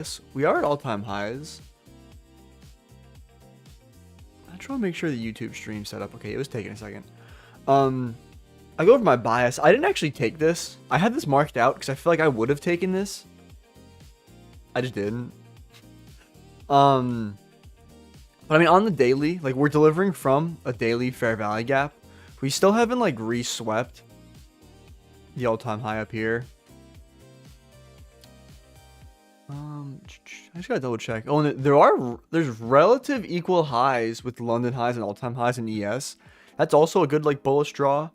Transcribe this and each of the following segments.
Yes, we are at all-time highs. I try to make sure the YouTube stream set up. Okay, it was taking a second. I go over my bias. I didn't actually take this. I had this marked out because I feel like I would have taken this. I just didn't. But I mean, on the daily, like we're delivering from a daily fair value gap. We still haven't like re-swept the all-time high up here. I just gotta double check. Oh, and there's relative equal highs with London highs and all-time highs in ES. That's also a good like bullish draw.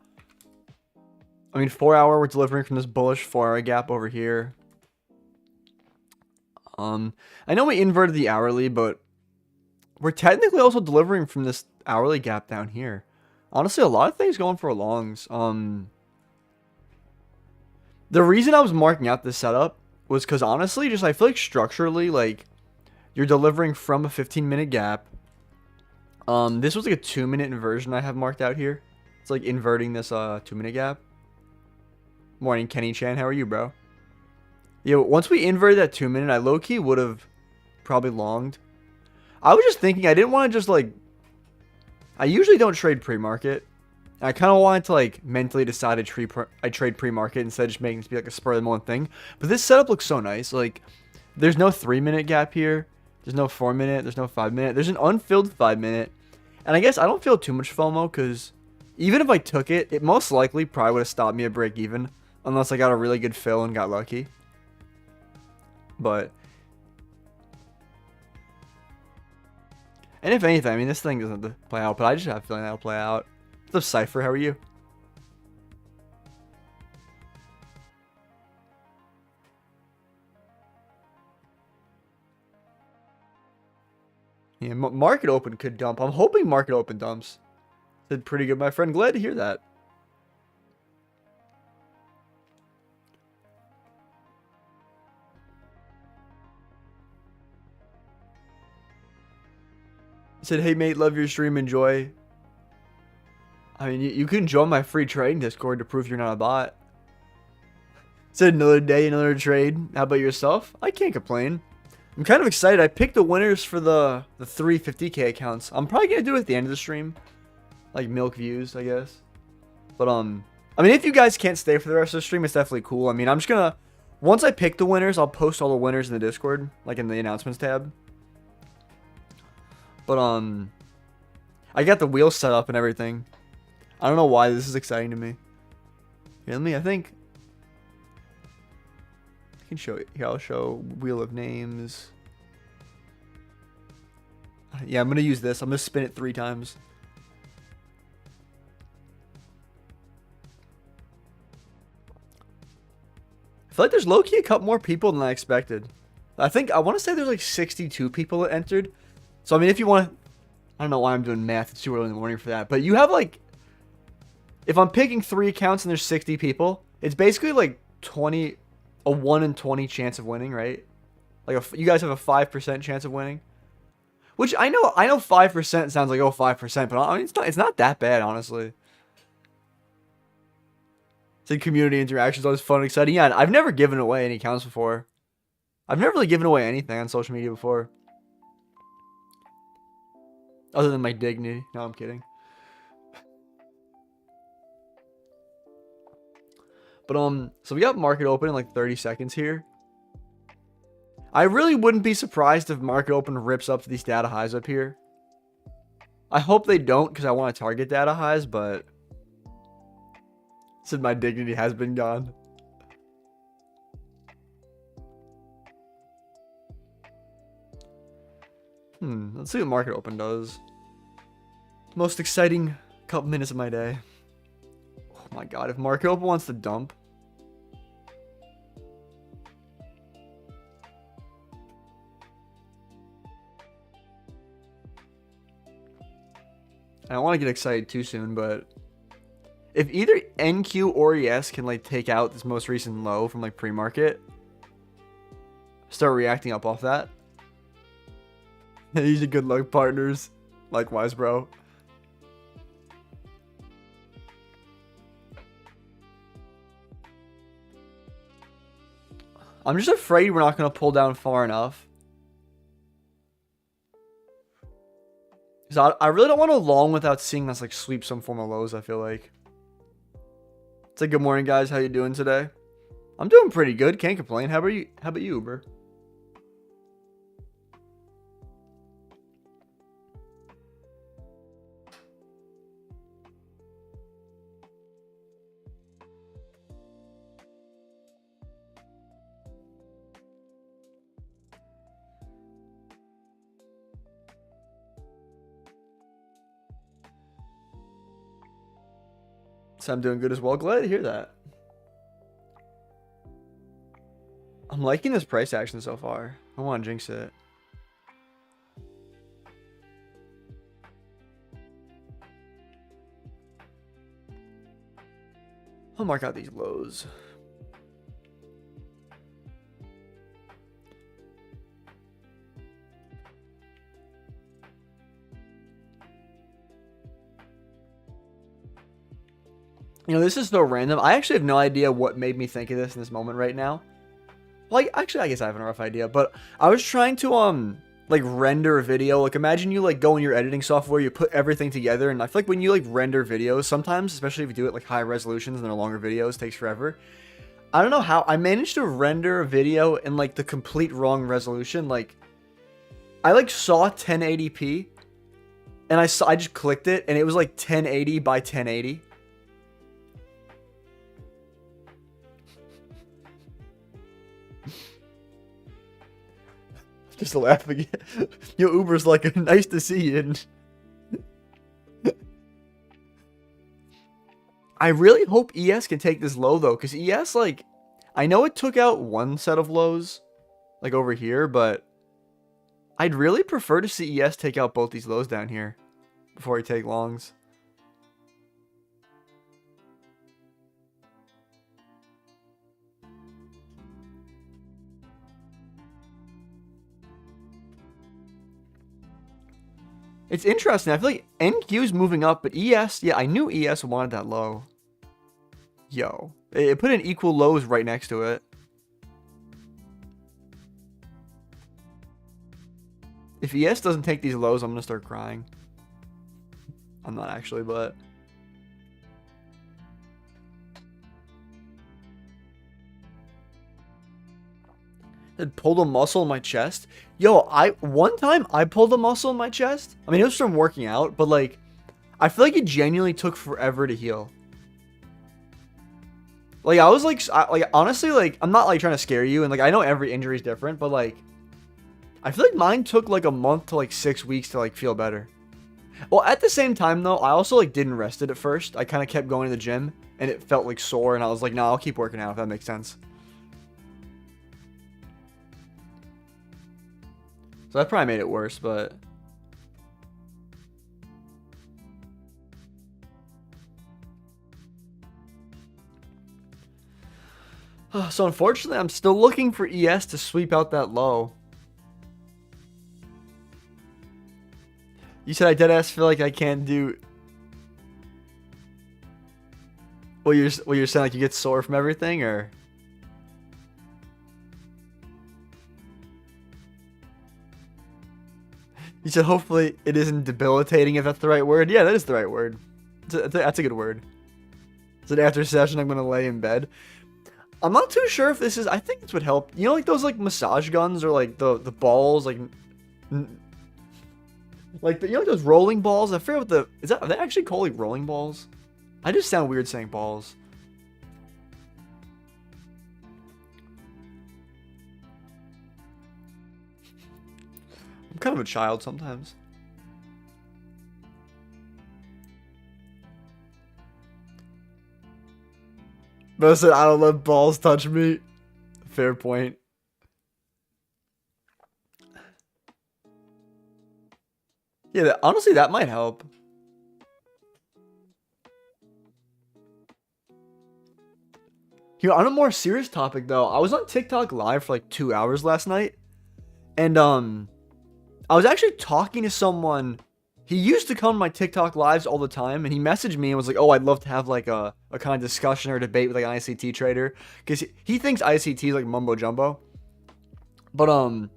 I mean, 4 hour we're delivering from this bullish 4 hour gap over here. I know we inverted the hourly, but we're technically also delivering from this hourly gap down here. Honestly, a lot of things going for longs. The reason I was marking out this setup was because honestly, just I feel like structurally, like you're delivering from a 15-minute gap. This was like a 2-minute inversion I have marked out here. It's like inverting this 2-minute gap. Morning, Kenny Chan. How are you, bro? Yeah, once we inverted that 2-minute, I low-key would have probably longed. I was just thinking I didn't want to just like... I usually don't trade pre-market. I kind of wanted to like mentally decide I trade pre-market instead of just making this be like a spur of the moment thing. But this setup looks so nice. Like, there's no 3-minute gap here. There's no 4-minute. There's no 5-minute. There's an unfilled 5-minute. And I guess I don't feel too much FOMO because even if I took it, it most likely probably would have stopped me at break even. Unless I got a really good fill and got lucky. But... and if anything, I mean, this thing doesn't play out. But I just have a feeling that'll play out. What's up, Cypher? How are you? Yeah, market open could dump. I'm hoping market open dumps. Did pretty good, my friend. Glad to hear that. He said, hey, mate, love your stream. Enjoy. I mean, you can join my free trading Discord to prove you're not a bot. Said another day, another trade. How about yourself? I can't complain. I'm kind of excited. I picked the winners for the 350k accounts. I'm probably going to do it at the end of the stream. Like milk views, I guess. But, I mean, if you guys can't stay for the rest of the stream, it's definitely cool. I mean, I'm just going to... once I pick the winners, I'll post all the winners in the Discord. Like in the announcements tab. But, I got the wheel set up and everything. I don't know why this is exciting to me. Here, I think... I can show you. Here, I'll show Wheel of Names. Yeah, I'm going to use this. I'm going to spin it 3 times. I feel like there's low-key a couple more people than I expected. I want to say there's like 62 people that entered. So, I mean, if you want... I don't know why I'm doing math. It's too early in the morning for that. But you have like... if I'm picking 3 accounts and there's 60 people, it's basically like 20... a 1 in 20 chance of winning, right? Like, you guys have a 5% chance of winning. Which, I know 5% sounds like, oh, 5%. But, I mean, it's not that bad, honestly. Said community interactions always fun and exciting. Yeah, I've never given away any accounts before. I've never really given away anything on social media before. Other than my dignity. No, I'm kidding. But, so we got market open in like 30 seconds here. I really wouldn't be surprised if market open rips up to these data highs up here. I hope they don't because I want to target data highs, but... said my dignity has been gone. Let's see what market open does. Most exciting couple minutes of my day. Oh my god, if market open wants to dump. I don't want to get excited too soon, but if either NQ or ES can like take out this most recent low from like pre-market, start reacting up off that. These are good luck partners. Likewise, bro. I'm just afraid we're not going to pull down far enough. Because I really don't want to long without seeing us like sweep some form of lows, I feel like. It's like, good morning, guys. How you doing today? I'm doing pretty good. Can't complain. How about you? How about you, Uber? So I'm doing good as well. Glad to hear that. I'm liking this price action so far. I don't want to jinx it. I'll mark out these lows. You know, this is so random. I actually have no idea what made me think of this in this moment right now. Like, actually, I guess I have a rough idea. But I was trying to, like, render a video. Like, imagine you, like, go in your editing software, you put everything together. And I feel like when you, like, render videos, sometimes, especially if you do it, like, high resolutions and they're longer videos, takes forever. I don't know how. I managed to render a video in, like, the complete wrong resolution. Like, I, like, saw 1080p. And I just clicked it, and it was, like, 1080 by 1080. Just laughing. Yo, Uber's like, nice to see you. I really hope ES can take this low, though. Because ES, like, I know it took out one set of lows, like, over here. But I'd really prefer to see ES take out both these lows down here before he take longs. It's interesting. I feel like NQ's moving up, but ES, yeah, I knew ES wanted that low. Yo, it put in equal lows right next to it. If ES doesn't take these lows, I'm going to start crying. I'm not actually, but... It pulled a muscle in my chest. Yo, one time I pulled a muscle in my chest. I mean, it was from working out, but like, I feel like it genuinely took forever to heal. Like, I was like, honestly, like, I'm not like trying to scare you, and like, I know every injury is different, but like, I feel like mine took like a month to like 6 weeks to like feel better. Well, at the same time though, I also like didn't rest it at first. I kind of kept going to the gym, and it felt like sore, and I was like, no, I'll keep working out if that makes sense. So that probably made it worse, but... So unfortunately, I'm still looking for ES to sweep out that low. You said I deadass feel like I can't do... Well, you're saying like you get sore from everything, or... You said hopefully it isn't debilitating, if that's the right word. Yeah, that is the right word. That's a good word. So after session, I'm going to lay in bed. I'm not too sure if this is... I think this would help. You know, like those like massage guns, or like the balls, like... Like, you know, like those rolling balls? I forget what the... Are they actually called like rolling balls? I just sound weird saying balls. I'm kind of a child sometimes. But I said, I don't let balls touch me. Fair point. Yeah, honestly, that might help. You know, on a more serious topic, though, I was on TikTok live for like 2 hours last night. And, I was actually talking to someone he used to come to my TikTok lives all the time, and he messaged me and was like, "Oh, I'd love to have like a kind of discussion or debate with like an ICT trader," because he thinks ICT is like mumbo jumbo. But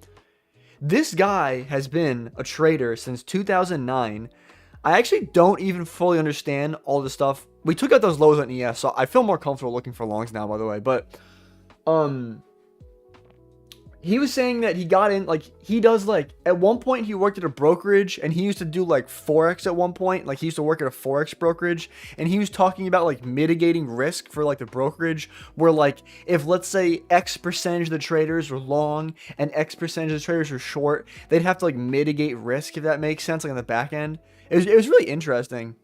this guy has been a trader since 2009. I actually don't even fully understand all the stuff. We took out those lows on ES, so I feel more comfortable looking for longs now, by the way. But he was saying that he got in, like, he does, like, at one point he worked at a brokerage, and he used to do, like, Forex at one point. Like, he used to work at a Forex brokerage, and he was talking about, like, mitigating risk for, like, the brokerage, where, like, if, let's say, X percentage of the traders were long, and X percentage of the traders were short, they'd have to, like, mitigate risk, if that makes sense, like, on the back end. It was really interesting.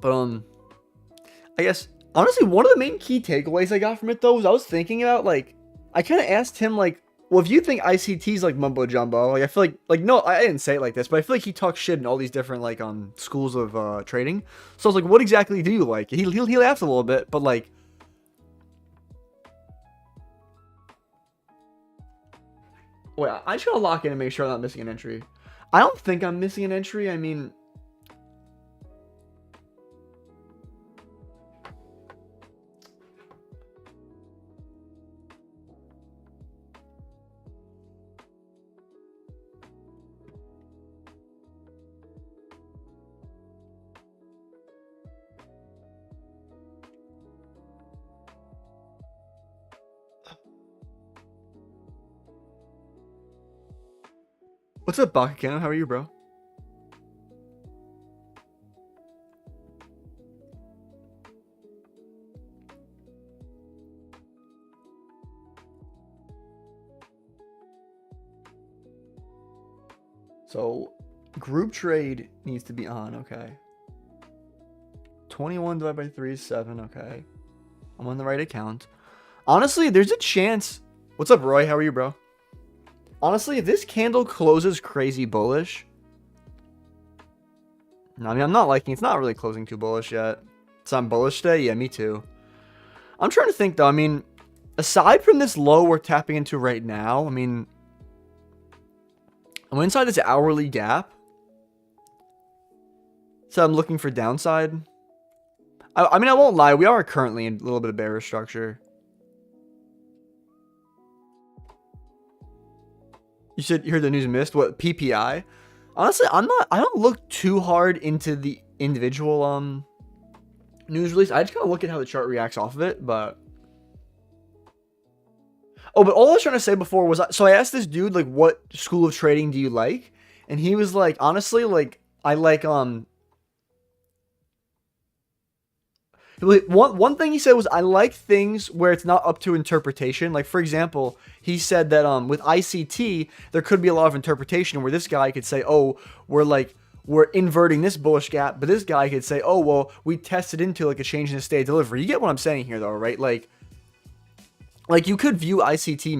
But, I guess, honestly, one of the main key takeaways I got from it, though, was I was thinking about, like, I kind of asked him, like, well, if you think ICT is, like, mumbo jumbo, like, I feel like, no, I didn't say it like this, but I feel like he talks shit in all these different, like, schools of, trading. So I was like, what exactly do you like? He laughed a little bit, but, like, wait, I just gotta lock in and make sure I'm not missing an entry. I don't think I'm missing an entry. I mean, what's up, Backtesting? How are you, bro? So, group trade needs to be on, okay. 21 divided by 3 is 7, okay. I'm on the right account. Honestly, there's a chance. What's up, Roy? How are you, bro? Honestly, if this candle closes crazy bullish, I mean, I'm not liking it's not really closing too bullish yet. It's on bullish day? Yeah, me too. I'm trying to think, though. I mean, aside from this low we're tapping into right now, I mean, I'm inside this hourly gap. So I'm looking for downside. I mean, I won't lie. We are currently in a little bit of bearish structure. You said you heard the news missed? What, PPI? Honestly, I don't look too hard into the individual news release. I just kind of look at how the chart reacts off of it, but oh, but all I was trying to say before was, so I asked this dude, like, what school of trading do you like? And he was like, honestly, like, I like one thing he said was, I like things where it's not up to interpretation. Like, for example, he said that with ICT, there could be a lot of interpretation where this guy could say, oh, we're inverting this bullish gap, but this guy could say, oh, well, we tested into like a change in the state of delivery. You get what I'm saying here, though, right? Like you could view ICT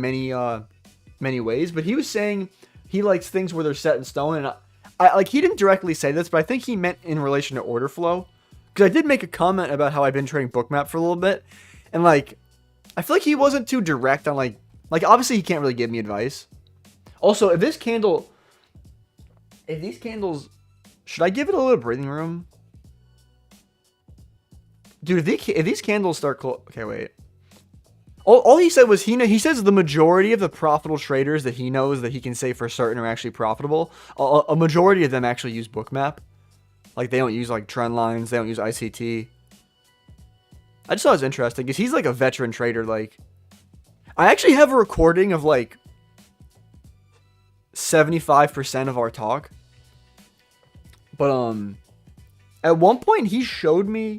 many ways, but he was saying he likes things where they're set in stone. And I like, he didn't directly say this, but I think he meant in relation to order flow. Because I did make a comment about how I've been trading bookmap for a little bit. And, like, I feel like he wasn't too direct on, like, obviously he can't really give me advice. Also, if these candles, should I give it a little breathing room? Dude, if these candles start okay, wait. All he said was he says the majority of the profitable traders that he knows that he can say for certain are actually profitable. A majority of them actually use bookmap. Like, they don't use, like, trend lines. They don't use ICT. I just thought it was interesting because he's, like, a veteran trader. Like, I actually have a recording of, like, 75% of our talk. But, at one point, he showed me...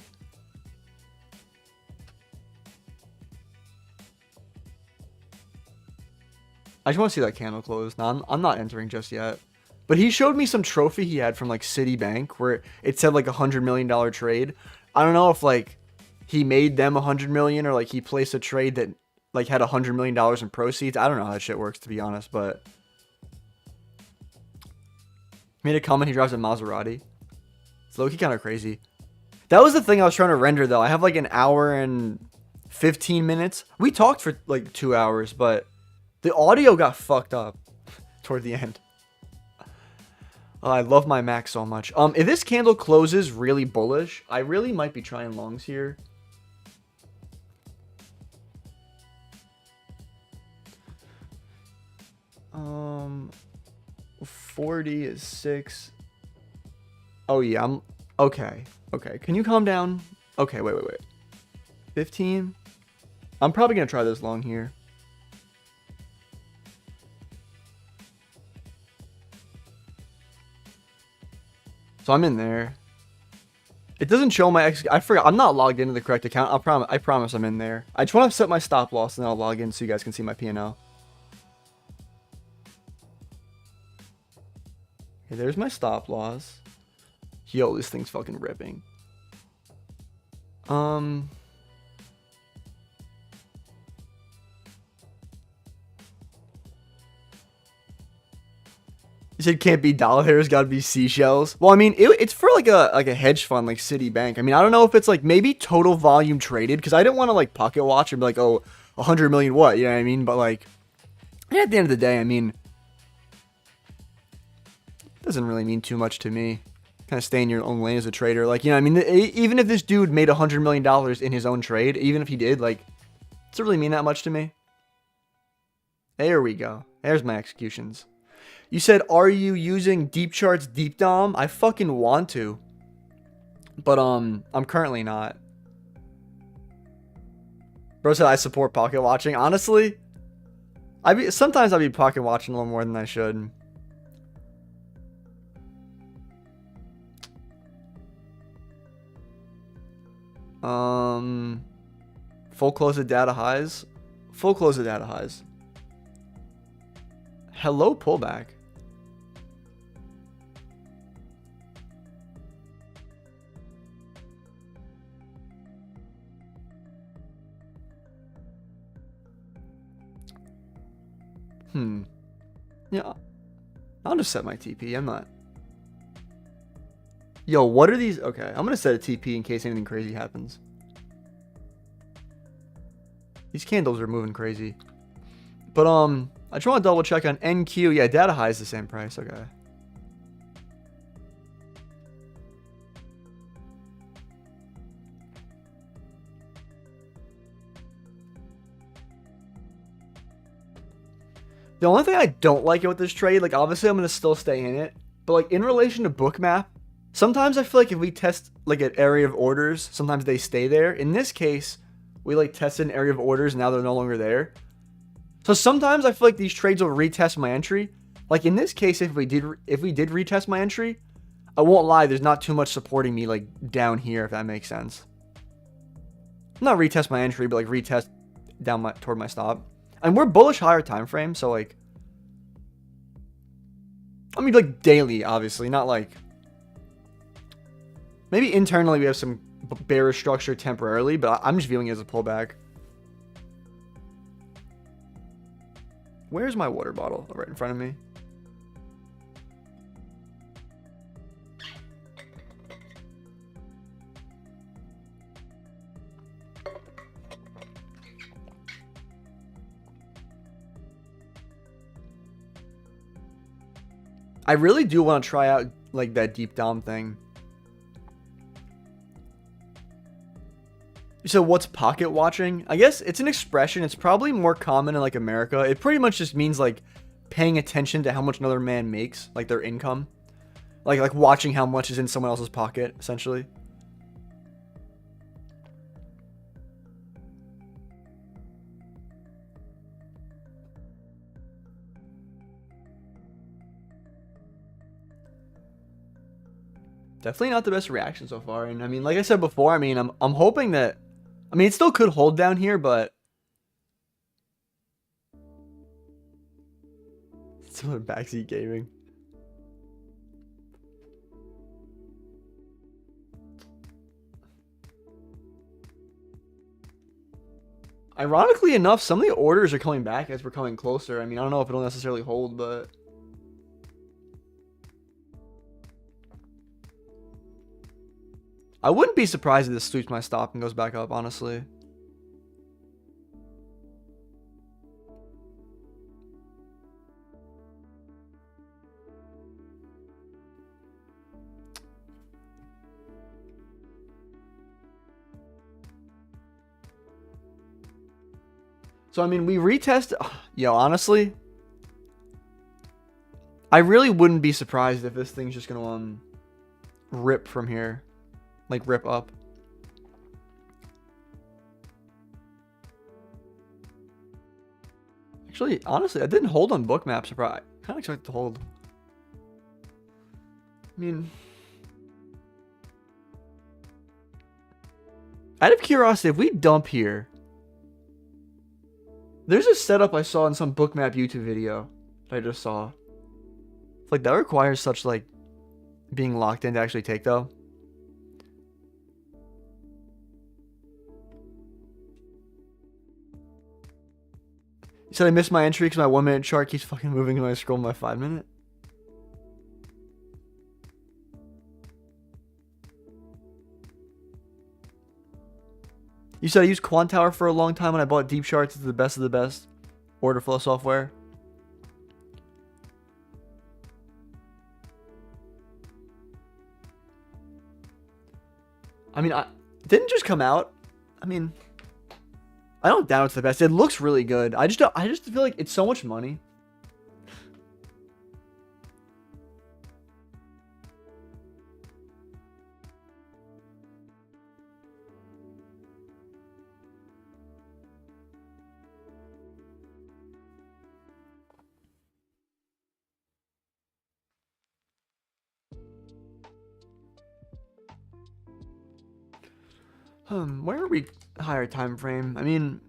I just want to see that candle close. No, I'm not entering just yet. But he showed me some trophy he had from, like, Citibank where it said, like, $100 million trade. I don't know if, like, he made them $100 million or, like, he placed a trade that, like, had $100 million in proceeds. I don't know how that shit works, to be honest, but... Made a comment, he drives a Maserati. It's low-key kind of crazy. That was the thing I was trying to render, though. I have, like, an hour and 15 minutes. We talked for, like, 2 hours, but... The audio got fucked up toward the end. Oh, I love my Mac so much. If this candle closes really bullish, I really might be trying longs here. Um, 40 is 6. Oh yeah, I'm okay. Okay, can you calm down? Okay, wait. 15. I'm probably gonna try this long here. So I'm in there. It doesn't show my I forgot. I'm not logged into the correct account. I promise I'm in there. I just want to set my stop loss and then I'll log in so you guys can see my P&L. Okay, there's my stop loss. Yo, this thing's fucking ripping. You said can't be dollar hairs, gotta be seashells. Well, I mean, it's for like a hedge fund, like Citibank. I mean, I don't know if it's like maybe total volume traded, because I didn't want to like pocket watch and be like, oh, 100 million what? You know what I mean? But like, yeah, at the end of the day, I mean, it doesn't really mean too much to me. Kind of stay in your own lane as a trader. Like, you know, I mean, even if this dude made $100 million in his own trade, even if he did, like, does it really mean that much to me? There we go. There's my executions. You said, are you using Deep Charts Deep Dom? I fucking want to. But, I'm currently not. Bro said I support pocket watching. Honestly, sometimes I'll be pocket watching a little more than I should. Full close of data highs. Full close of data highs. Hello, pullback. Yeah. I'll just set my TP. I'm not. Yo, what are these? Okay, I'm going to set a TP in case anything crazy happens. These candles are moving crazy. But, I just want to double check on NQ. Yeah, data high is the same price. Okay. The only thing I don't like with this trade, like, obviously I'm going to still stay in it. But, like, in relation to Bookmap, sometimes I feel like if we test, like, an area of orders, sometimes they stay there. In this case, we, like, tested an area of orders, and now they're no longer there. So sometimes I feel like these trades will retest my entry. Like, in this case, if we did retest my entry, I won't lie, there's not too much supporting me, like, down here, if that makes sense. Not retest my entry, but, like, retest down toward my stop. And we're bullish higher time frame, so, like, I mean, like, daily, obviously, not like, maybe internally we have some bearish structure temporarily, but I'm just viewing it as a pullback. Where's my water bottle? Oh, right in front of me. I really do want to try out, like, that deep dom thing. So what's pocket watching? I guess it's an expression. It's probably more common in, like, America. It pretty much just means, like, paying attention to how much another man makes, like, their income. Like watching how much is in someone else's pocket, essentially. Definitely not the best reaction so far. And I mean, like I said before, I mean, I'm hoping that, I mean, it still could hold down here, but similar backseat gaming. Ironically enough, some of the orders are coming back as we're coming closer. I mean, I don't know if it'll necessarily hold, but I wouldn't be surprised if this sweeps my stop and goes back up, honestly. So, I mean, we retested. Yo, honestly, I really wouldn't be surprised if this thing's just going to rip from here. Like, rip up. Actually, honestly, I didn't hold on bookmap. Surprise. I kind of expected to hold. I mean, out of curiosity, if we dump here, there's a setup I saw in some bookmap YouTube video that I just saw. Like, that requires such, like, being locked in to actually take, though. You said I missed my entry because my 1 minute chart keeps fucking moving when I scroll my 5 minute. You said I used Quant Tower for a long time when I bought Deep Charts. It's the best of the best Orderflow software. I mean, it didn't just come out. I mean, I don't doubt it's the best. It looks really good. I just feel like it's so much money. Where are we higher time frame? I mean,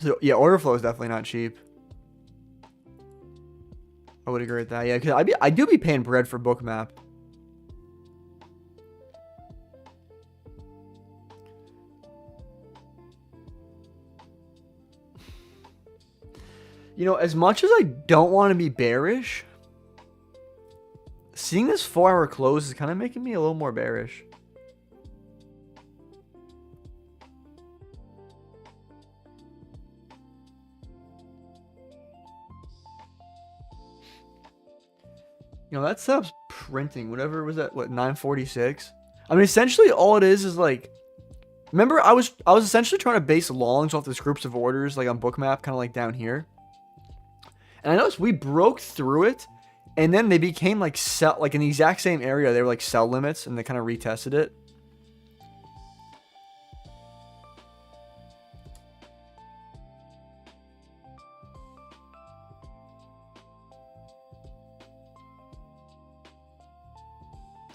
so yeah, Orderflow is definitely not cheap. I would agree with that. Yeah, because I do be paying bread for bookmap. You know, as much as I don't want to be bearish, seeing this 4-hour close is kind of making me a little more bearish. You know, that setup's printing. Whatever was that? What, 946? I mean, essentially all it is like, remember I was essentially trying to base longs off this groups of orders like on bookmap, kind of like down here. And I noticed we broke through it, and then they became like sell, like in the exact same area. They were like sell limits, and they kind of retested it.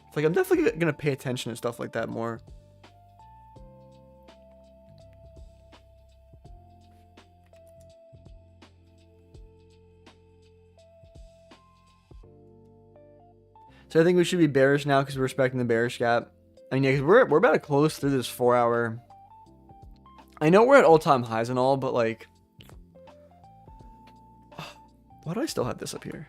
It's like I'm definitely gonna pay attention to stuff like that more. So I think we should be bearish now because we're respecting the bearish gap. I mean, yeah, because we're about to close through this 4-hour. I know we're at all-time highs and all, but like, why do I still have this up here?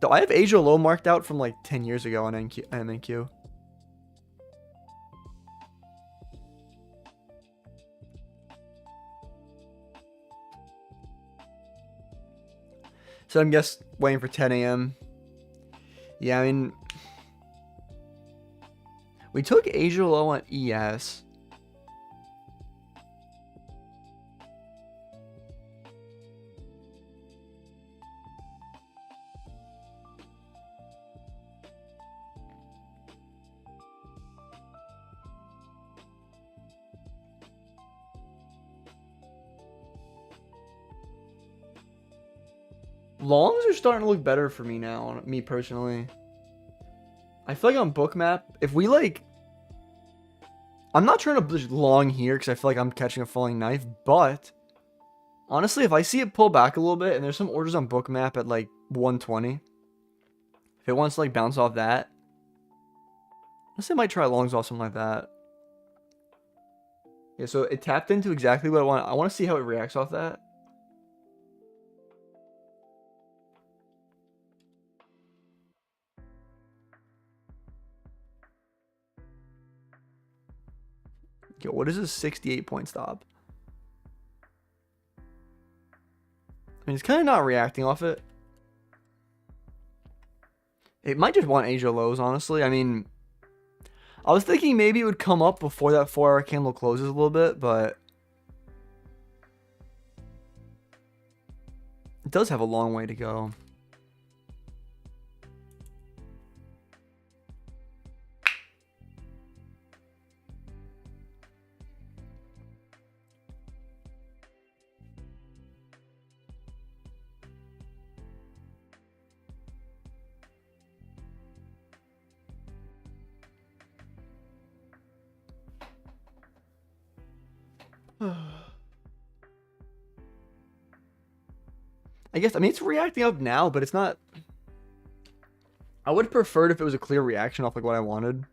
Though I have Asia low marked out from like 10 years ago on MNQ. So I'm just waiting for 10 a.m. Yeah, I mean, we took Asia low on ES. Longs are starting to look better for me now, me personally. I feel like on bookmap, if we like, I'm not trying to push long here because I feel like I'm catching a falling knife, but honestly, if I see it pull back a little bit and there's some orders on bookmap at like 120, if it wants to like bounce off that, I might try longs off something like that. Yeah, so it tapped into exactly what I want. I want to see how it reacts off that. Yo, what is this 68 point stop? I mean, it's kind of not reacting off it. It might just want Asia lows, honestly. I mean, I was thinking maybe it would come up before that 4-hour candle closes a little bit, but it does have a long way to go. I guess, I mean, it's reacting up now, but it's not. I would have preferred if it was a clear reaction off like what I wanted.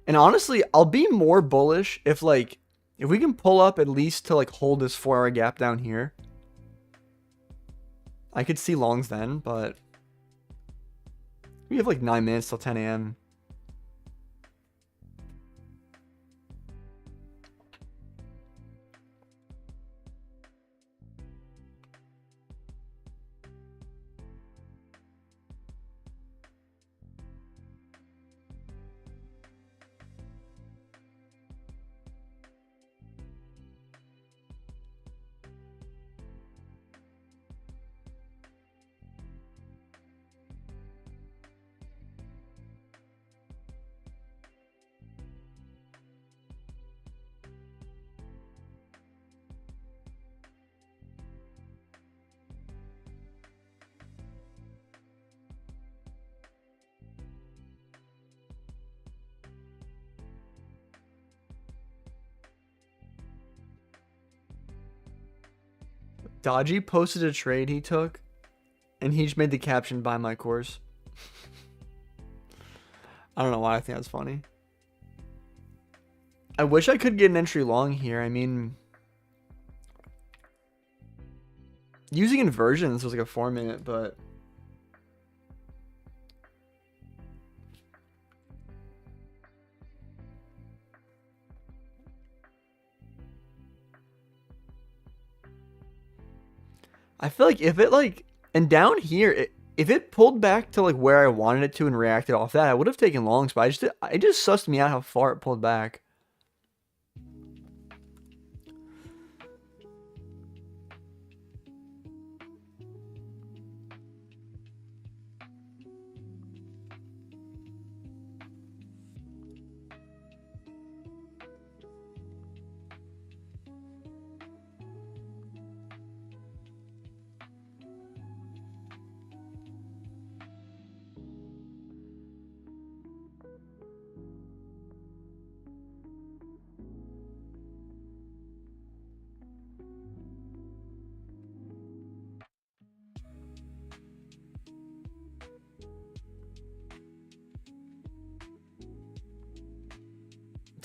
And honestly, I'll be more bullish if like, if we can pull up at least to like hold this 4-hour gap down here. I could see longs then, but we have like 9 minutes till 10 a.m. Dodgy posted a trade he took, and he just made the caption "buy my course." I don't know why I think that's funny. I wish I could get an entry long here. I mean, using inversions was like a 4-minute, but I feel like if it like, and down here, if it pulled back to like where I wanted it to and reacted off that, I would have taken longs, but it just sussed me out how far it pulled back.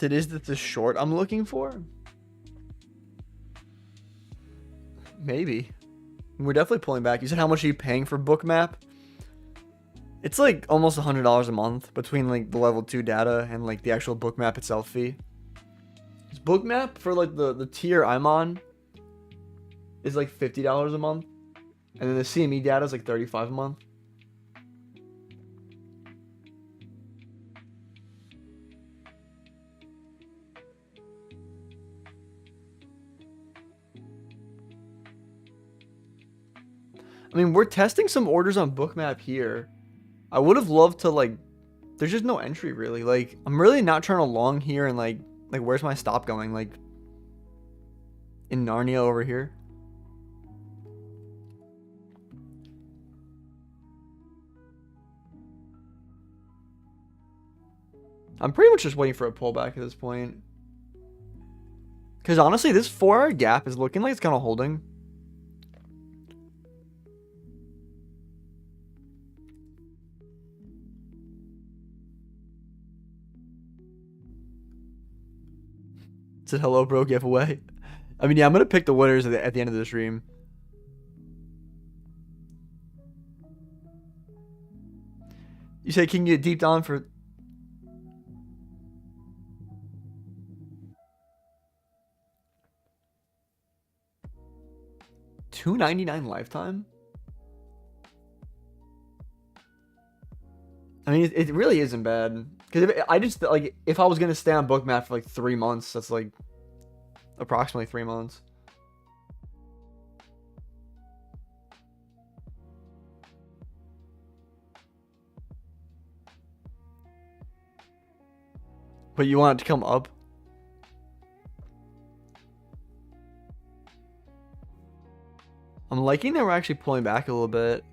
Is that the short I'm looking for? Maybe. We're definitely pulling back. You said how much are you paying for Bookmap? It's like almost $100 a month between like the level 2 data and like the actual Bookmap itself fee. This Bookmap for like the tier I'm on is like $50 a month. And then the CME data is like $35 a month. I mean, we're testing some orders on Bookmap here. I would have loved to like, there's just no entry really. Like, I'm really not trying to long here and like where's my stop going? Like in Narnia over here. I'm pretty much just waiting for a pullback at this point. Because honestly, this 4-hour gap is looking like it's kind of holding. Said hello, bro, giveaway. I mean, yeah, I'm going to pick the winners at the end of the stream. You say, can you get deep down for... $2.99 lifetime? I mean, it really isn't bad. Because I just, like, if I was going to stay on Bookmap for, like, 3 months, that's, like, approximately 3 months. But you want it to come up? I'm liking that we're actually pulling back a little bit.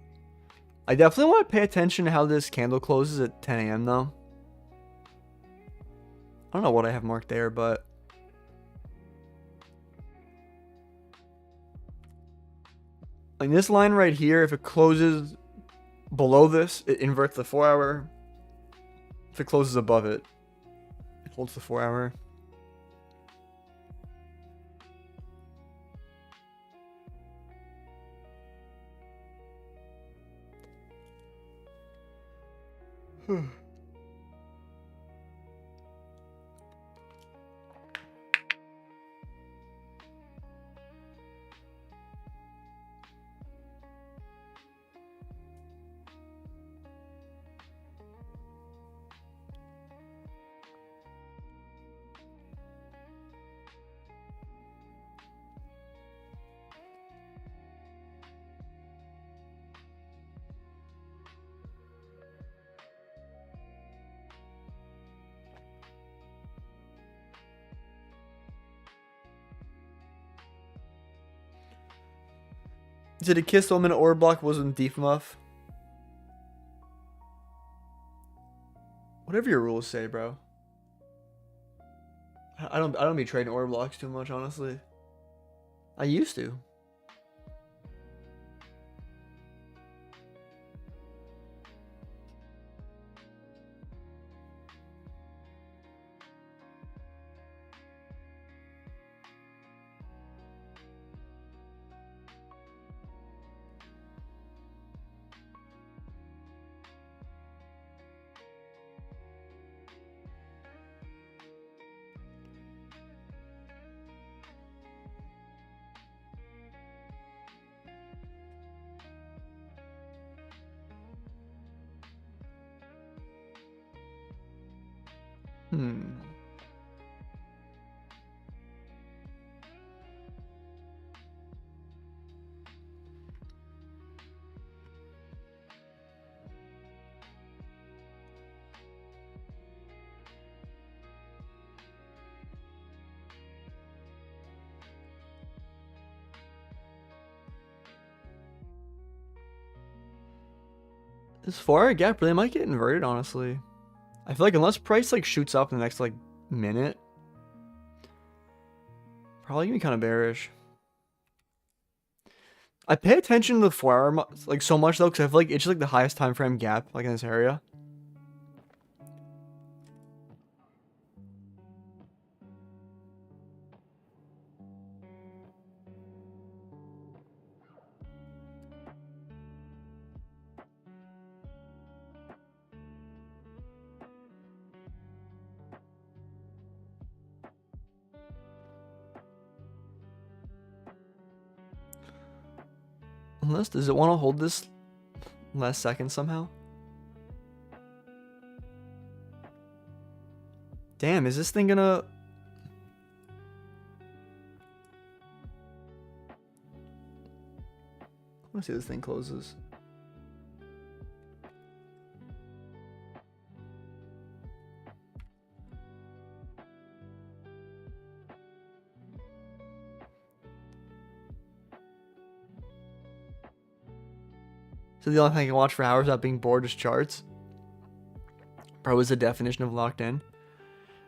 I definitely want to pay attention to how this candle closes at 10 a.m. though. I don't know what I have marked there, but like this line right here, if it closes below this, it inverts the 4 hour. If it closes above it, it holds the 4 hour. Did a kiss 1 minute order block wasn't deep enough? Whatever your rules say, bro. I don't be trading order blocks too much, honestly. I used to. This 4 hour gap really might get inverted, honestly. I feel like unless price like shoots up in the next like minute, probably gonna be kind of bearish. I pay attention to the 4 hour like so much though, because I feel like it's just like the highest time frame gap like in this area. Unless, does it want to hold this last second somehow? Damn, is this thing gonna... I want to see this thing closes. So the only thing I can watch for hours without being bored is charts. Bro, is the definition of locked in.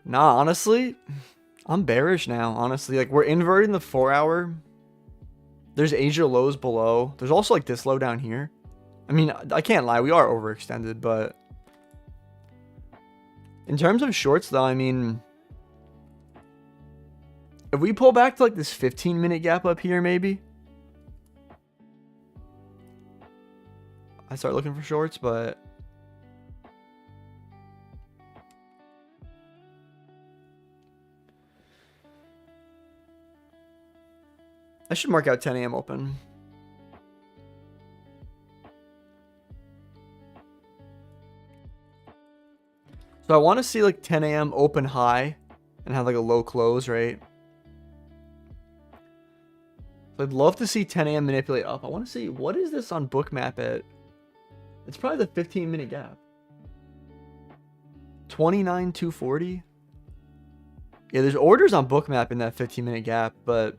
Nah, honestly, I'm bearish now, honestly. Like, we're inverting the 4 hour. There's Asia lows below. There's also, like, this low down here. I mean, I can't lie. We are overextended, but... in terms of shorts, though, I mean... if we pull back to, like, this 15-minute gap up here, maybe... I start looking for shorts, but... I should mark out 10 a.m. open. So I want to see like 10 a.m. open high and have like a low close, right? So I'd love to see 10 a.m. manipulate up. I want to see, what is this on Bookmap at? It's probably the 15-minute gap. 29,240. Yeah, there's orders on Bookmap in that 15-minute gap, but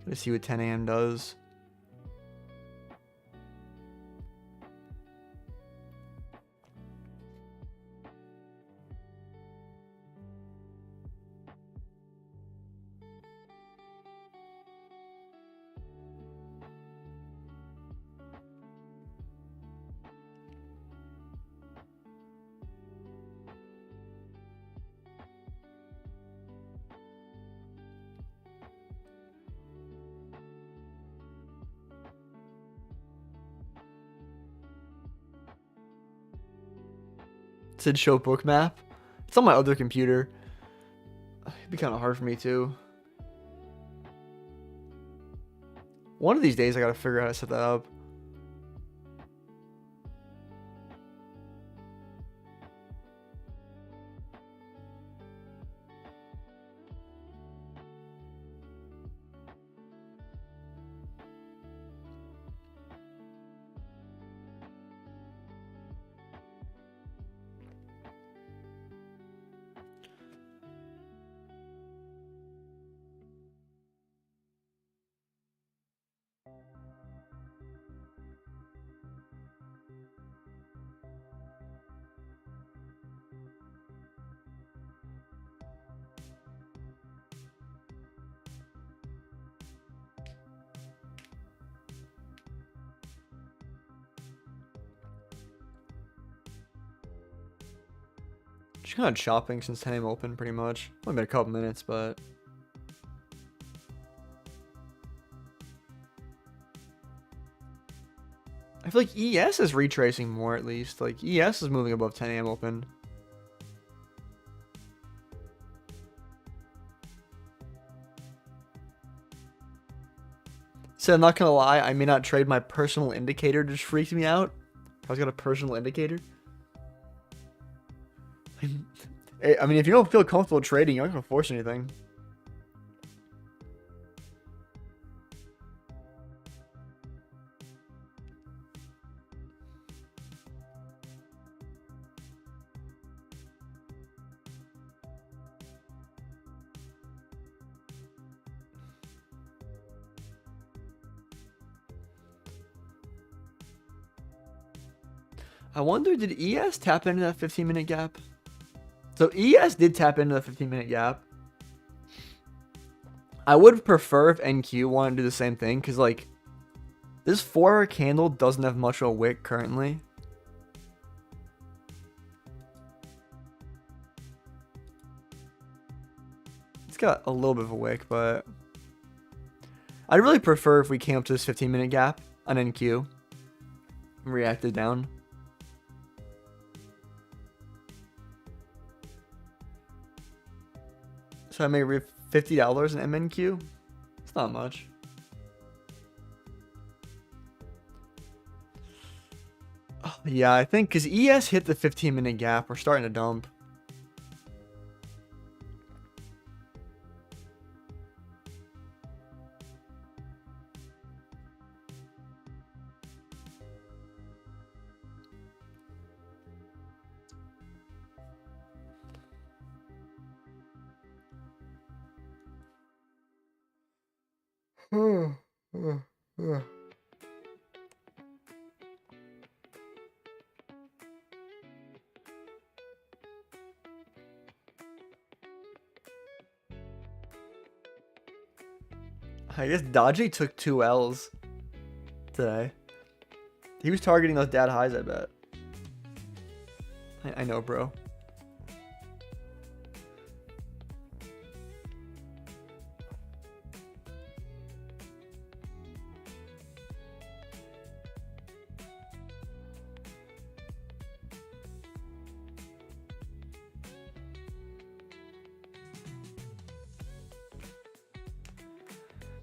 let's see what 10 a.m. does. It said show Bookmap. It's on my other computer. It'd be kind of hard for me too. One of these days I gotta figure out how to set that up. Just kind of shopping since 10 a.m. open, pretty much. Only been a couple minutes, but I feel like ES is retracing more at least. Like ES is moving above 10 a.m. open. So I'm not gonna lie, I may not trade my personal indicator. Just freaked me out. I was got a personal indicator. I mean, if you don't feel comfortable trading, you're not gonna force anything. I wonder, did ES tap into that 15-minute gap? So ES did tap into the 15-minute gap. I would prefer if NQ wanted to do the same thing, because like this 4-hour candle doesn't have much of a wick currently. It's got a little bit of a wick, but I'd really prefer if we came up to this 15-minute gap on NQ and reacted down. So I made $50 in MNQ. It's not much. Oh, yeah, I think because ES hit the 15-minute gap, we're starting to dump. I guess Dodgy took 2 L's today. He was targeting those dad highs, I bet. I know, bro.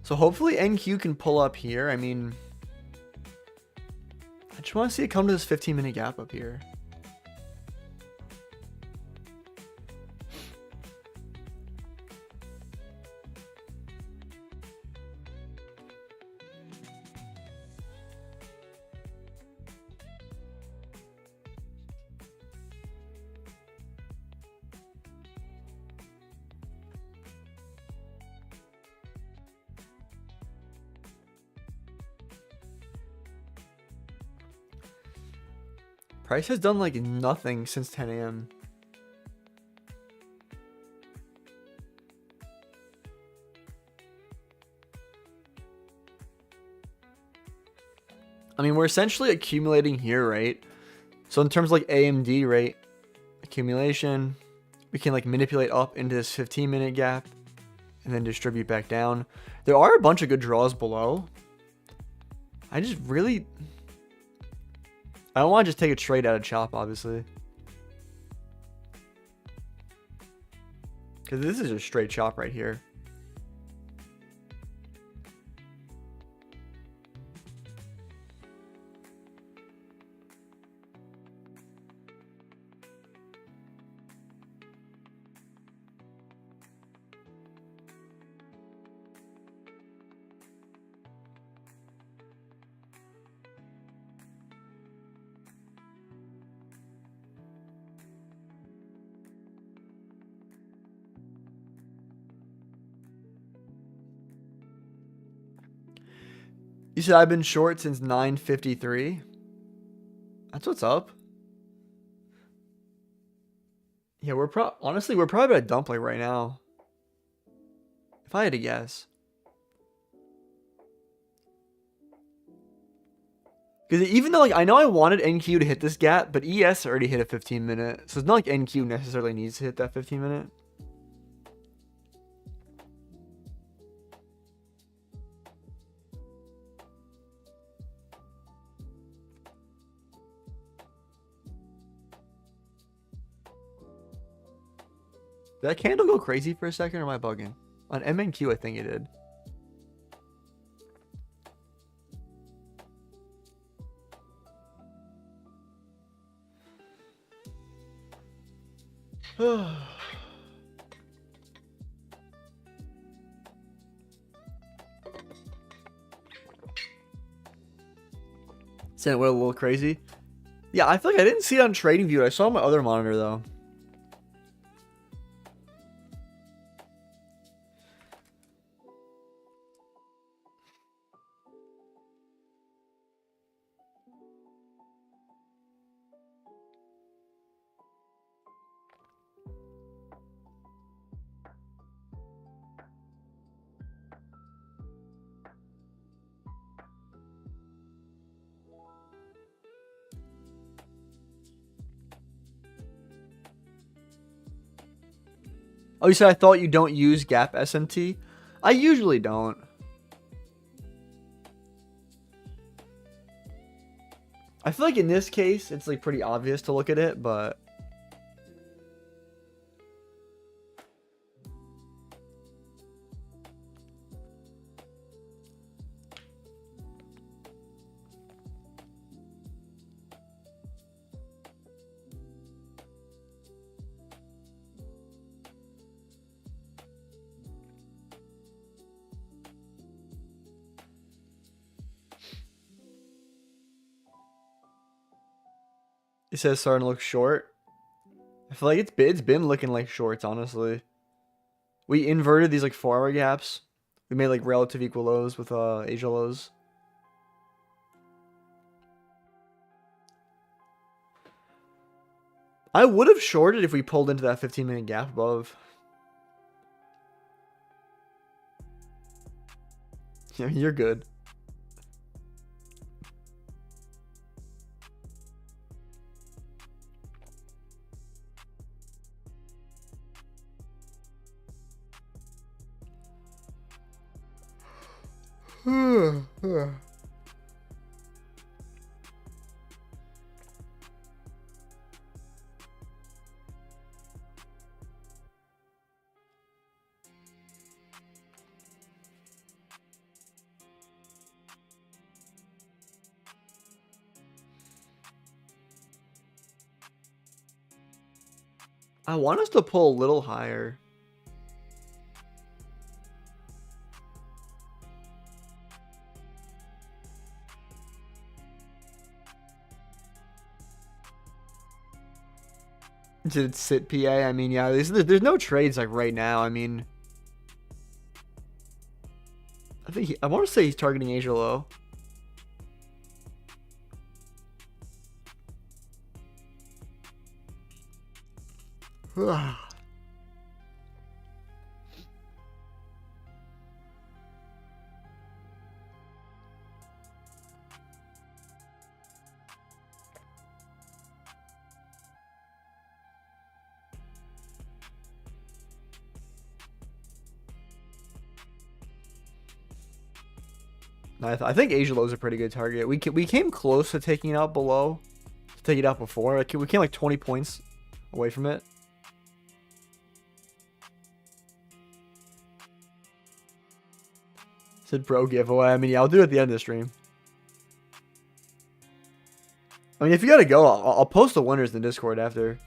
So hopefully NQ can pull up here. I mean, I just want to see it come to this 15-minute gap up here. Price has done like nothing since 10 a.m. I mean, we're essentially accumulating here, right? So in terms of like AMD, right? Accumulation, we can like manipulate up into this 15-minute gap and then distribute back down. There are a bunch of good draws below. I just really... I don't want to just take a trade out of chop, obviously. Because this is a straight chop right here. You said I've been short since 9:53. That's what's up. Yeah, honestly, we're probably at a dump like right now. If I had to guess. Because even though, like, I know I wanted NQ to hit this gap, but ES already hit a 15-minute. So it's not like NQ necessarily needs to hit that 15-minute. Did that candle go crazy for a second, or am I bugging? On MNQ, I think it did. Saying it went a little crazy. Yeah, I feel like I didn't see it on TradingView. I saw it on my other monitor, though. Oh, you said I thought you don't use gap SMT? I usually don't. I feel like in this case, it's like pretty obvious to look at it, but... It says starting to look short. I feel like it's been looking like shorts, honestly. We inverted these like 4-hour gaps. We made like relative equal lows with Asia lows. I would have shorted if we pulled into that 15-minute gap above. Yeah, you're good. I want us to pull a little higher. Did it sit PA? I mean, yeah, there's no trades like right now. I mean, I want to say he's targeting Asia low. I think Asia low is a pretty good target. We came close to taking it out below, to take it out before. Like we came like 20 points away from it. Said pro giveaway. I mean, yeah, I'll do it at the end of the stream. I mean, if you gotta go, I'll post the winners in the Discord after.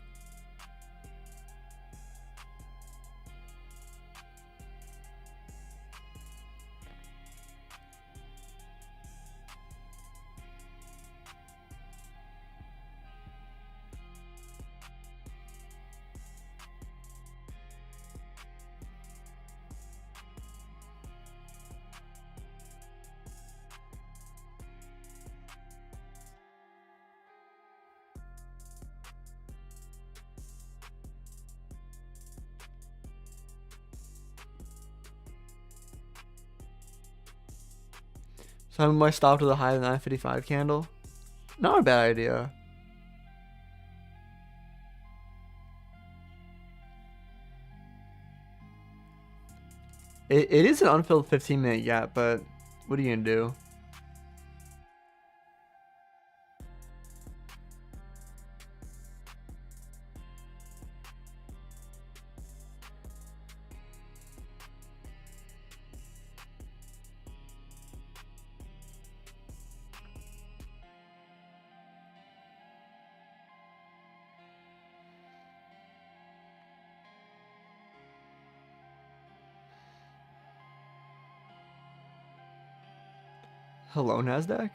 So I might stop to the high of the 955 candle. Not a bad idea. It is an unfilled 15-minute gap, but what are you gonna do? Hello, Nasdaq?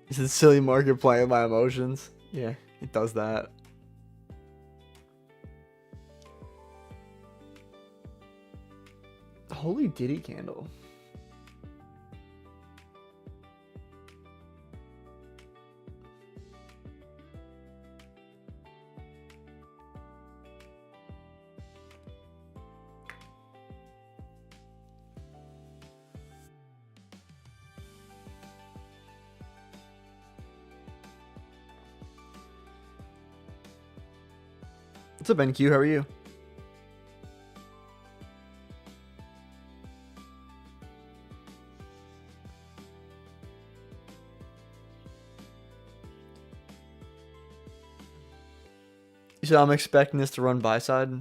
It's a silly market playing with my emotions. Yeah, it does that. Holy Diddy candle. What's up, NQ? How are you? So I'm expecting this to run buy side.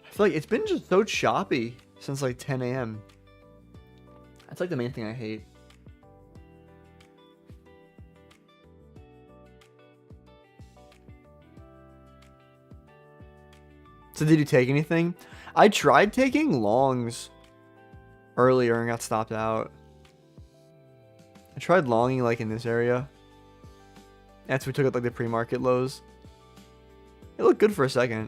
I feel like it's been just so choppy since like 10 a.m. That's like the main thing I hate. So did you take anything? I tried taking longs earlier and got stopped out. I tried longing like in this area. After we took out like the pre-market lows. It looked good for a second.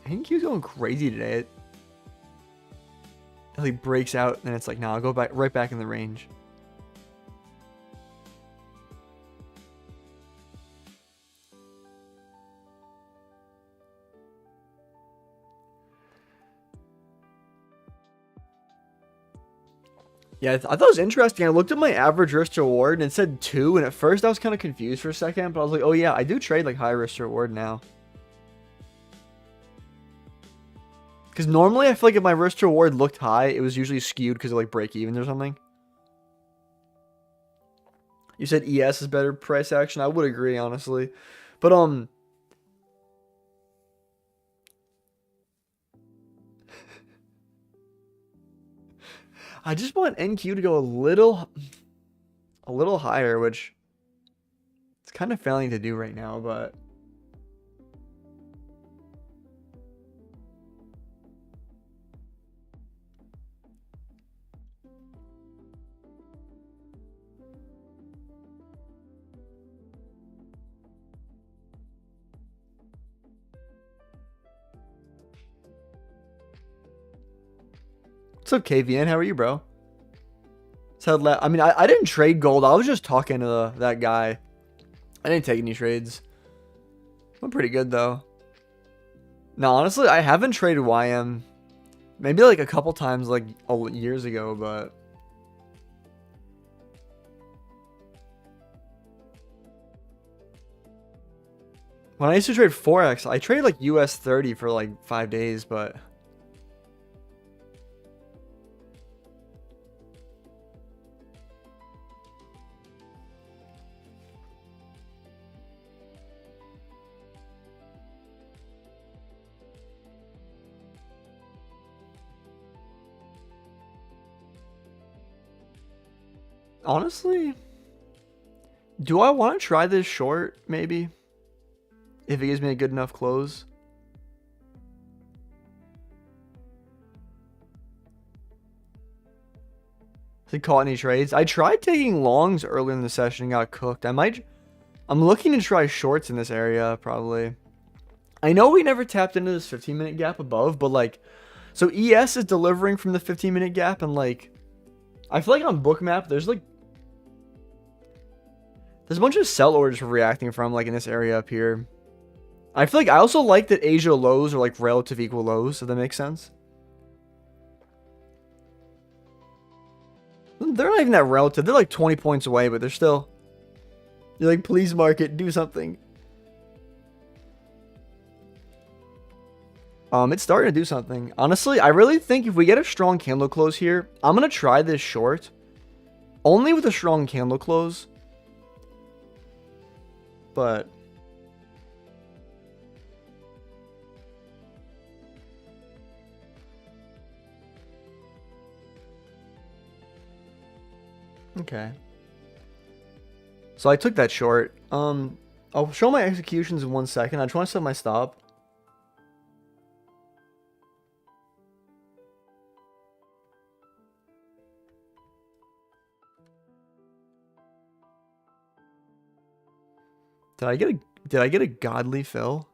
NQ's going crazy today. It like breaks out, and it's like, nah, I'll go back right back in the range. Yeah, I thought it was interesting. I looked at my average risk to reward and it said 2, and at first I was kind of confused for a second, but I was like, oh yeah, I do trade like high risk to reward now. Because normally I feel like if my risk to reward looked high, it was usually skewed because of like break evens or something. You said ES is better price action. I would agree, honestly. But I just want NQ to go a little higher, which it's kind of failing to do right now, but what's up, KVN? How are you, bro? I mean, I didn't trade gold. I was just talking to that guy. I didn't take any trades. I'm pretty good, though. No, honestly, I haven't traded YM. Maybe like a couple times, like years ago, but... When I used to trade Forex, I traded like US 30 for like 5 days, but... Honestly, do I want to try this short, maybe? If it gives me a good enough close? Has it caught any trades? I tried taking longs earlier in the session and got cooked. I'm looking to try shorts in this area, probably. I know we never tapped into this 15-minute gap above, but like... So ES is delivering from the 15-minute gap, and like... I feel like on Bookmap, there's a bunch of sell orders we're reacting from, like, in this area up here. I feel like I also like that Asia lows are, like, relative equal lows, if that makes sense. They're not even that relative. They're, like, 20 points away, but they're still... You're like, please, market, do something. It's starting to do something. Honestly, I really think if we get a strong candle close here, I'm going to try this short. Only with a strong candle close. But okay. So I took that short. I'll show my executions in 1 second. I just want to set my stop. Did I get a godly fill?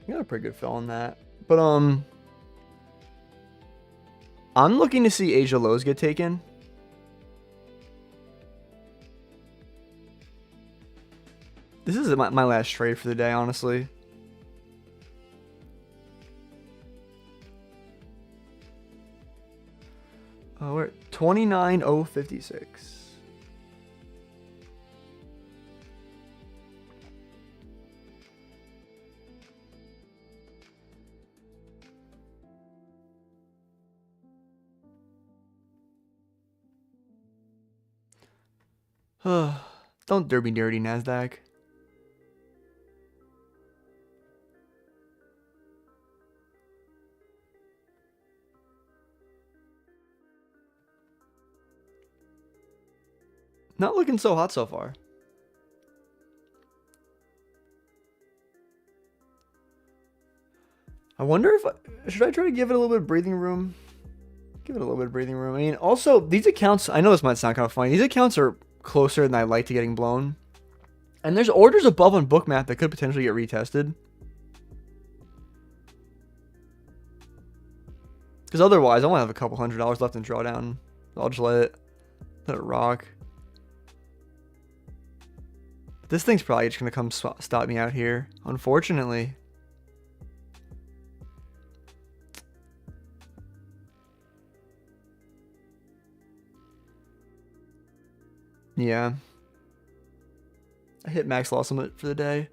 I got a pretty good fill on that. But I'm looking to see Asia lows get taken. This is my last trade for the day, honestly. Oh, we're at 29,056. Don't derby dirty, Nasdaq. Not looking so hot so far. I wonder if should I try to give it a little bit of breathing room? Give it a little bit of breathing room. I mean, also these accounts. I know this might sound kind of funny. These accounts are closer than I like to getting blown. And there's orders above on Bookmap that could potentially get retested. Because otherwise, I only have a couple $100 left in drawdown. I'll just let it rock. This thing's probably just going to come stop me out here, unfortunately. Yeah. I hit max loss limit for the day.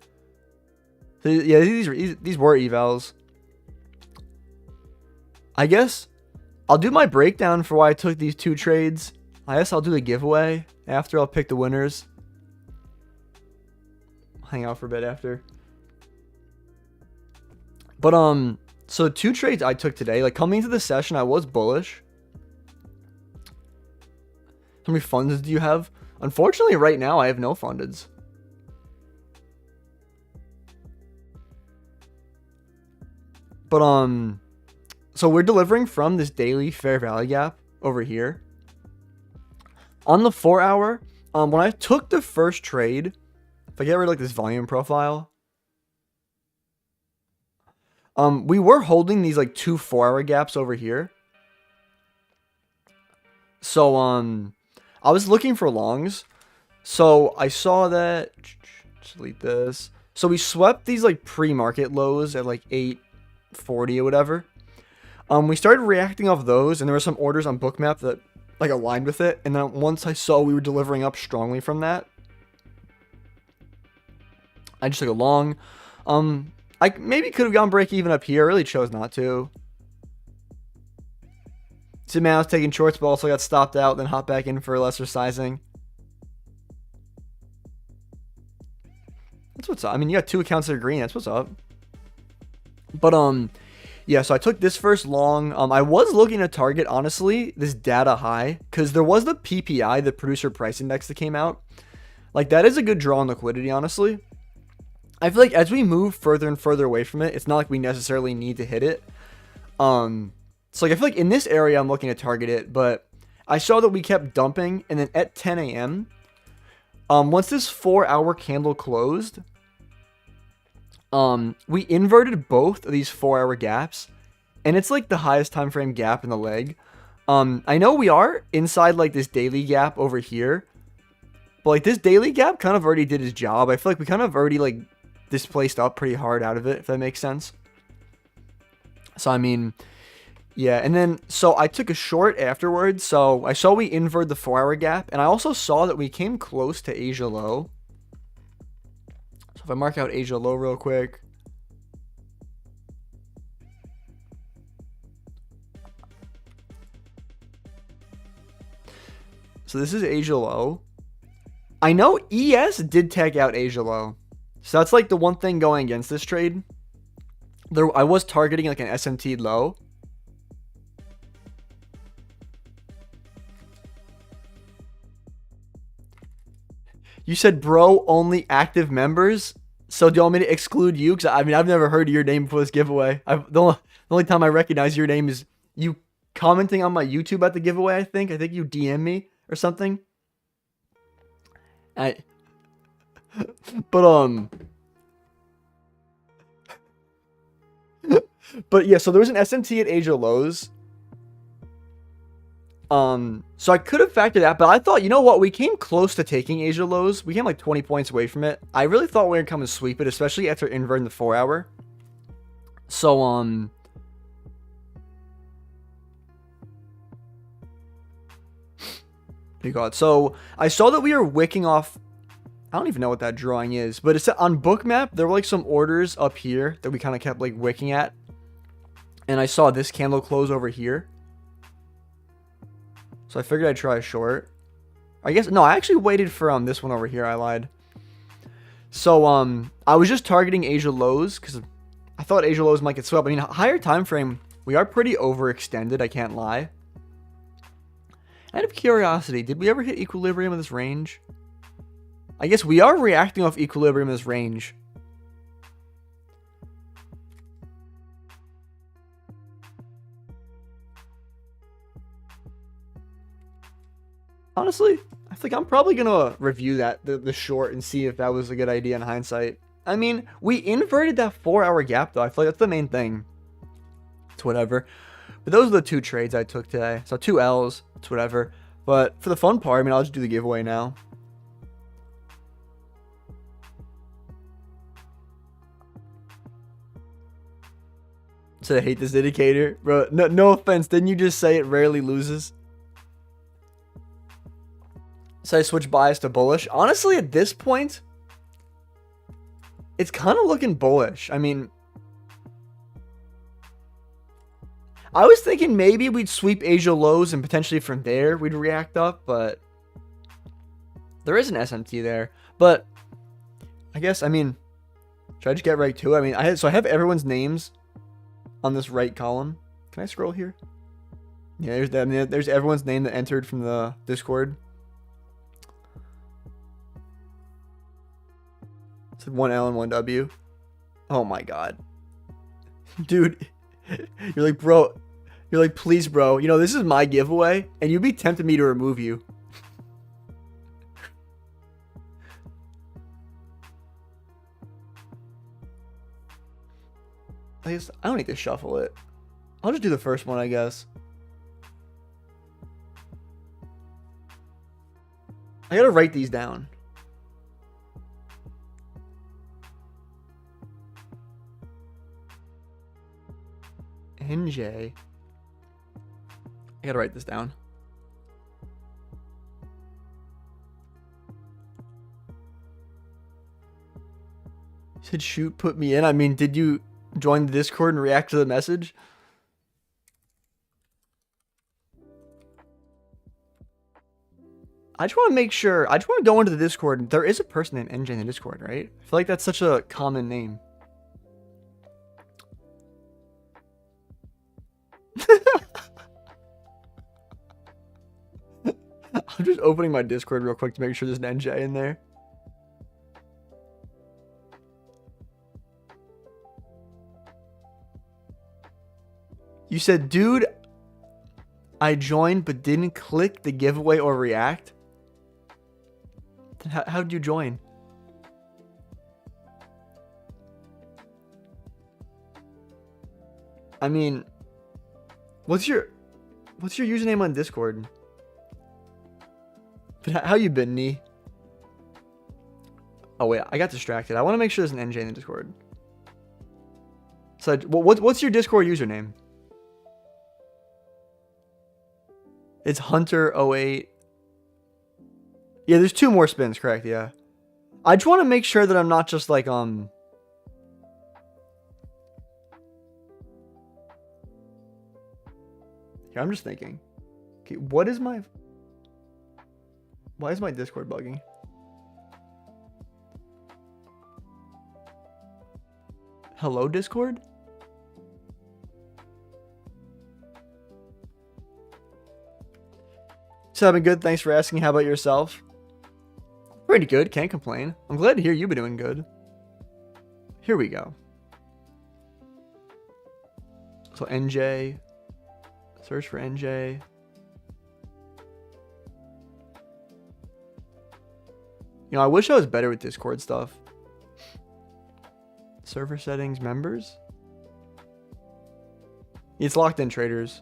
So, yeah, these were evals. I guess I'll do my breakdown for why I took these 2 trades. I guess I'll do the giveaway after. I'll pick the winners. Hang out for a bit after. But so 2 trades I took today. Like coming into the session, I was bullish. How many funds do you have? Unfortunately, right now I have no fundeds. But so we're delivering from this daily fair value gap over here. On the 4 hour, when I took the first trade, if I get rid of like this volume profile, we were holding these like 2 4-hour gaps over here. So I was looking for longs. So I saw that, delete this. So we swept these like pre-market lows at like 840 or whatever. We started reacting off those, and there were some orders on Bookmap that like aligned with it. And then once I saw we were delivering up strongly from that, I just took a long. I maybe could have gone break even up here. I really chose not to. See, man, I was taking shorts, but also got stopped out, then hop back in for lesser sizing. That's what's up. I mean, you got 2 accounts that are green. That's what's up. But yeah, so I took this first long. I was looking to target, honestly, this data high, because there was the PPI, the producer price index that came out. Like, that is a good draw on liquidity, honestly. I feel like as we move further and further away from it, it's not like we necessarily need to hit it. So like I feel like in this area I'm looking to target it, but I saw that we kept dumping, and then at 10 a.m. Once this 4-hour candle closed, we inverted both of these 4-hour gaps, and it's like the highest time frame gap in the leg. I know we are inside like this daily gap over here, but like this daily gap kind of already did his job. I feel like we kind of already like displaced up pretty hard out of it, if that makes sense. So I mean, yeah, and then so I took a short afterwards. So I saw we inverted the 4-hour gap, and I also saw that we came close to Asia low. So if I mark out Asia low real quick. So this is Asia low. I know ES did tag out Asia low. So that's like the one thing going against this trade. I was targeting like an SMT low. You said, bro, only active members. So do you want me to exclude you? Because I mean, I've never heard of your name before this giveaway. The only time I recognize your name is you commenting on my YouTube at the giveaway. I think you DM me or something. But yeah, so there was an SMT at Asia lows. So I could have factored that, but I thought, you know what? We came close to taking Asia lows. We came like 20 points away from it. I really thought we were going to come and sweep it, especially after inverting the 4-hour. So, so I saw that we were wicking off. I don't even know what that drawing is, but it's on Bookmap. There were like some orders up here that we kind of kept like wicking at. And I saw this candle close over here. So I figured I'd try a short. I guess, no, I actually waited for this one over here. I lied. So I was just targeting Asia lows because I thought Asia lows might get swept. I mean, higher time frame, we are pretty overextended. I can't lie. Out of curiosity, did we ever hit equilibrium in this range? I guess we are reacting off equilibrium in this range. Honestly, I like I'm probably gonna review the short and see if that was a good idea in hindsight. I mean, we inverted that 4-hour gap though. I feel like that's the main thing. It's whatever. But those are the 2 trades I took today. So 2 L's. It's whatever. But for the fun part, I mean, I'll just do the giveaway now. So I hate this indicator, bro. No offense. Didn't you just say it rarely loses? So I switch bias to bullish. Honestly, at this point, it's kind of looking bullish. I mean, I was thinking maybe we'd sweep Asia lows and potentially from there we'd react up, but there is an SMT there. But I guess, I mean, should I just get right to it? I mean, I have everyone's names on this right column. Can I scroll here? Yeah, there's everyone's name that entered from the Discord. It's 1 L and 1 W. Oh my god. Dude, you're like, bro. You're like, please, bro. You know, this is my giveaway, and you'd be tempted me to remove you. I guess I don't need to shuffle it. I'll just do the first one, I guess. I gotta write these down. NJ. I gotta write this down. You said shoot, put me in. I mean, did you join the Discord and react to the message? I just want to make sure. I just want to go into the Discord. There is a person named NJ in the Discord, right? I feel like that's such a common name. I'm just opening my Discord real quick to make sure there's an NJ in there. You said, dude, I joined but didn't click the giveaway or react. How did you join? I mean, what's your username on Discord? But how you been, Nee? Oh wait, I got distracted. I want to make sure there's an NJ in the Discord. So, what's your Discord username? It's Hunter08. Yeah, there's 2 more spins, correct? Yeah. I just want to make sure that I'm not just like Here, I'm just thinking. Okay, why is my Discord bugging? Hello, Discord? So I've been good. Thanks for asking. How about yourself? Pretty good. Can't complain. I'm glad to hear you've been doing good. Here we go. So NJ. Search for NJ. You know, I wish I was better with Discord stuff. Server settings, members. It's locked in traders.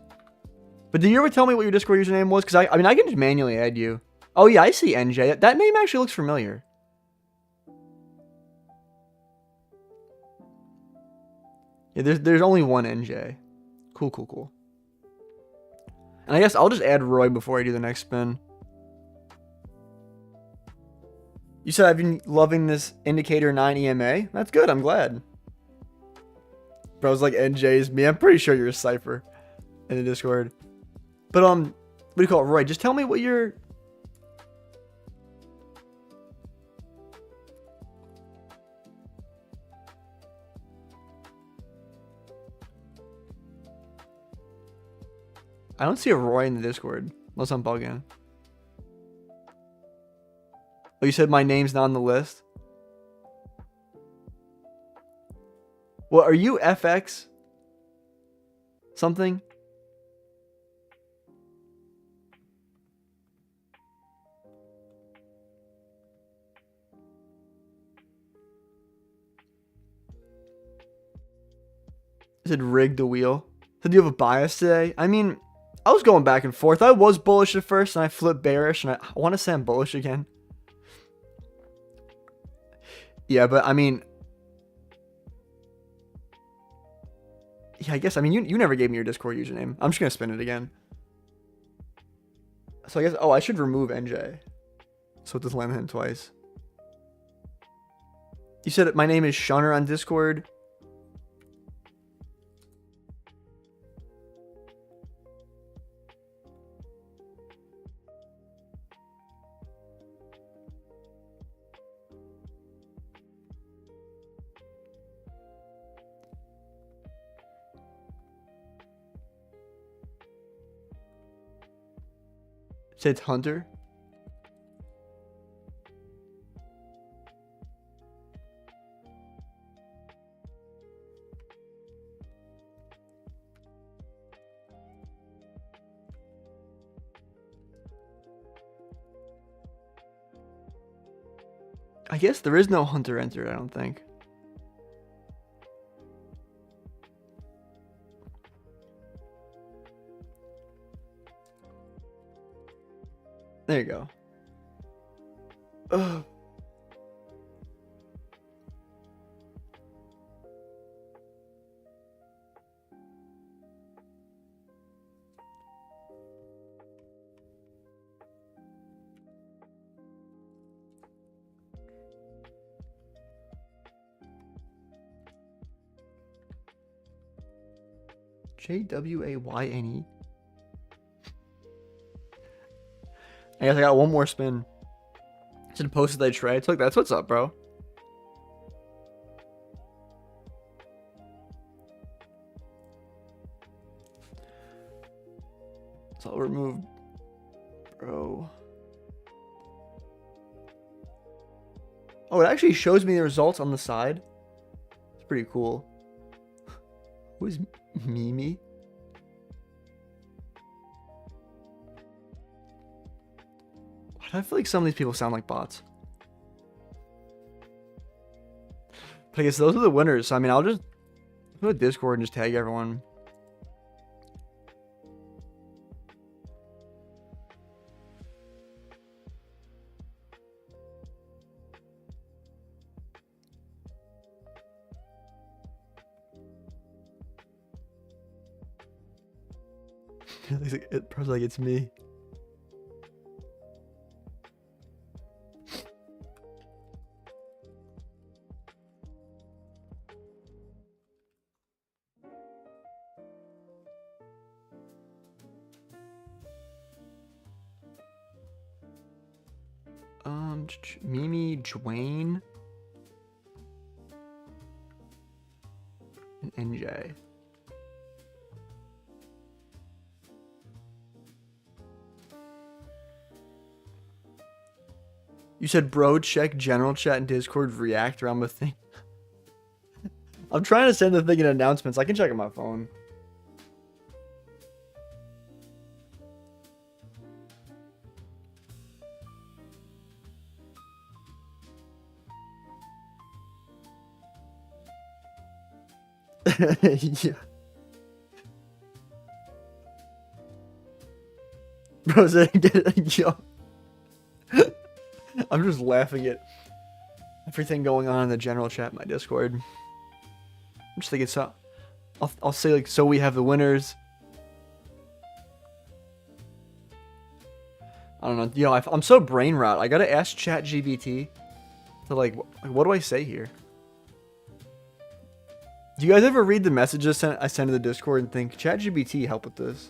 But did you ever tell me what your Discord username was? Because I mean, I can just manually add you. Oh yeah, I see NJ. That name actually looks familiar. Yeah, there's only one NJ. Cool. And I guess I'll just add Roy before I do the next spin. You said I've been loving this indicator 9 EMA. That's good. I'm glad. Bro's like NJ's me. I'm pretty sure you're a cipher in the Discord. But what do you call it, Roy? Just tell me what your I don't see a Roy in the Discord unless I'm bugging. Oh, you said my name's not on the list? Well, are you FX? Something? Said rig the wheel. Said you have a bias today. I mean, I was going back and forth. I was bullish at first, and I flipped bearish, and I want to say I'm bullish again. Yeah, but I mean, yeah, I guess, I mean, you never gave me your Discord username. I'm just going to spin it again. So I guess, oh, I should remove NJ. So it doesn't let me hit twice. You said my name is Shunner on Discord. Said Hunter. I guess there is no Hunter entered, I don't think. There you go. Ugh. JWAYNE. I guess I got one more spin. Should post that trade. Look, that's what's up, bro. So I'll remove, bro. Oh, it actually shows me the results on the side. It's pretty cool. Who is Mimi? Why do I feel like some of these people sound like bots? But I guess those are the winners. So, I mean, I'll just go to Discord and just tag everyone. It probably like it's me. Mimi, Dwayne, and NJ. You said, bro, check general chat and Discord react around the thing. I'm trying to send the thing in announcements. I can check on my phone. Yeah. Bro, yo. I'm just laughing at everything going on in the general chat in my Discord. I'm just thinking, so I'll say like, so we have the winners. I don't know. You know, I'm so brain rot. I gotta ask ChatGPT to like, what do I say here? Do you guys ever read the messages I send to the Discord and think, ChatGPT, help with this?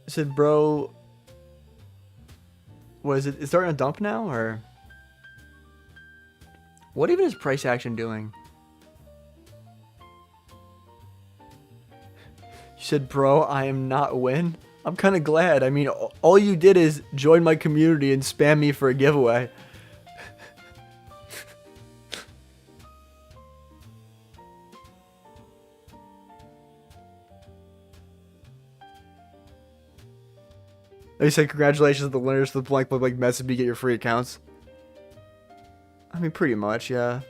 I said, bro, what is it? It's starting to dump now, or what even is price action doing? You said, bro, I am not win. I'm kind of glad. I mean, all you did is join my community and spam me for a giveaway. They said congratulations to the winners to the blank like message me, get your free accounts. I mean, pretty much, yeah.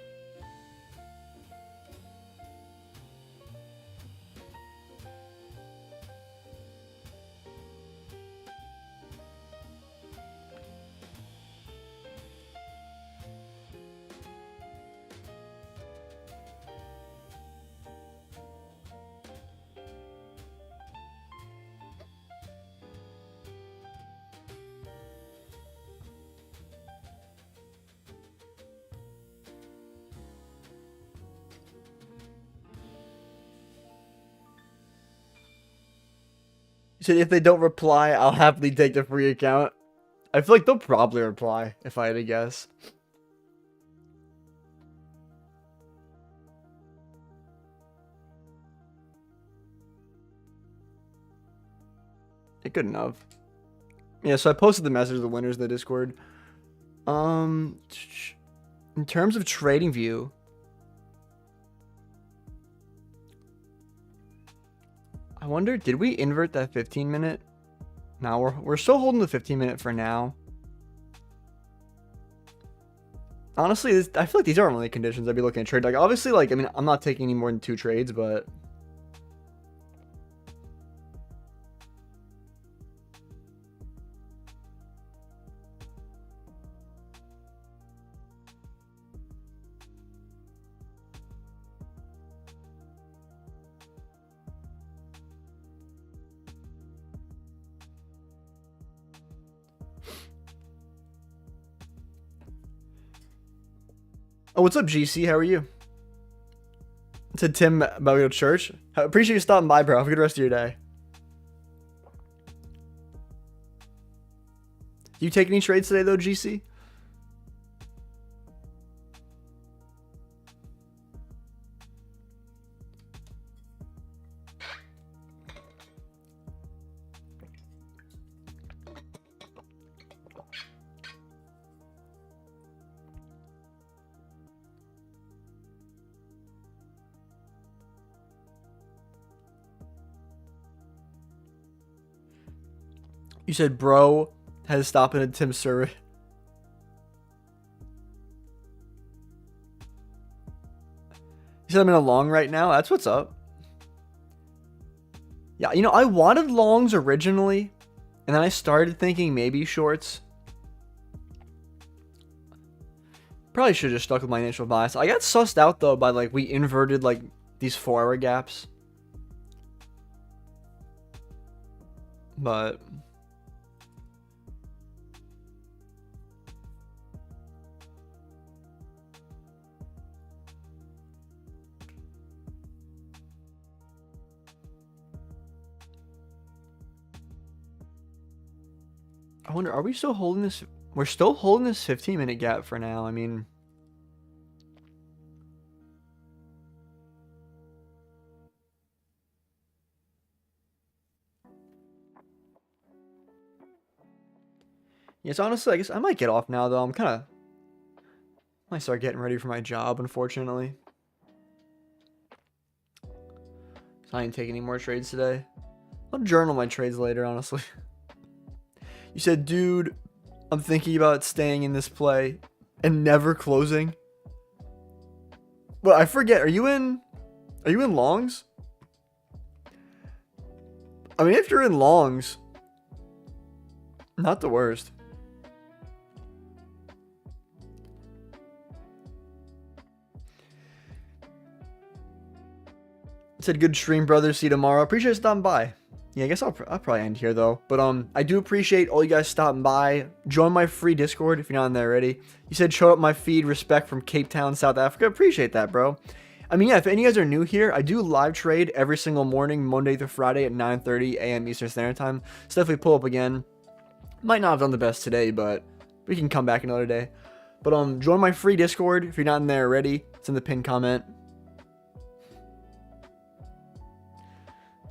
You said if they don't reply, I'll happily take the free account. I feel like they'll probably reply, if I had to guess. Yeah, good enough. Yeah, so I posted the message of the winners in the Discord. In terms of trading view, I wonder, did we invert that 15 minute? No, we're still holding the 15 minute for now. Honestly, I feel like these aren't really conditions I'd be looking at trade. Like, obviously, like, I mean, I'm not taking any more than 2 trades, but... Oh, what's up, GC? How are you? It said Tim about to go to church. I appreciate you stopping by, bro. Have a good rest of your day. Do you take any trades today, though, GC? You said bro has stopped in a Tim's server. You said I'm in a long right now? That's what's up. Yeah, you know, I wanted longs originally, and then I started thinking maybe shorts. Probably should have just stuck with my initial bias. I got sussed out, though, by, like, we inverted, like, these 4-hour gaps. But... I wonder, are we still holding this? We're still holding this 15-minute gap for now. I mean... Yes, honestly, I guess I might get off now, though. I'm kind of... might start getting ready for my job, unfortunately. So I didn't take any more trades today. I'll journal my trades later, honestly. You said, dude, I'm thinking about staying in this play and never closing. But I forget, are you in longs? I mean, if you're in longs, not the worst. It said, good stream, brother. See you tomorrow. Appreciate you stopping by. Yeah, I guess I'll probably end here, though. But I do appreciate all you guys stopping by. Join my free Discord if you're not in there already. You said show up my feed, respect from Cape Town, South Africa. Appreciate that, bro. I mean, yeah, if any of you guys are new here, I do live trade every single morning, Monday through Friday at 9:30 a.m. Eastern Standard Time. So definitely pull up again. Might not have done the best today, but we can come back another day. But join my free Discord if you're not in there already. It's in the pinned comment.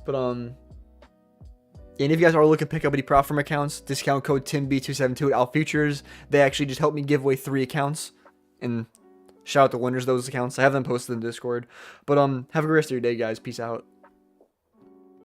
But and if you guys are looking to pick up any prop firm accounts, discount code TIMB272 at Al Futures. They actually just helped me give away 3 accounts. And shout out the winners of those accounts. I have them posted in Discord. But have a good rest of your day, guys. Peace out.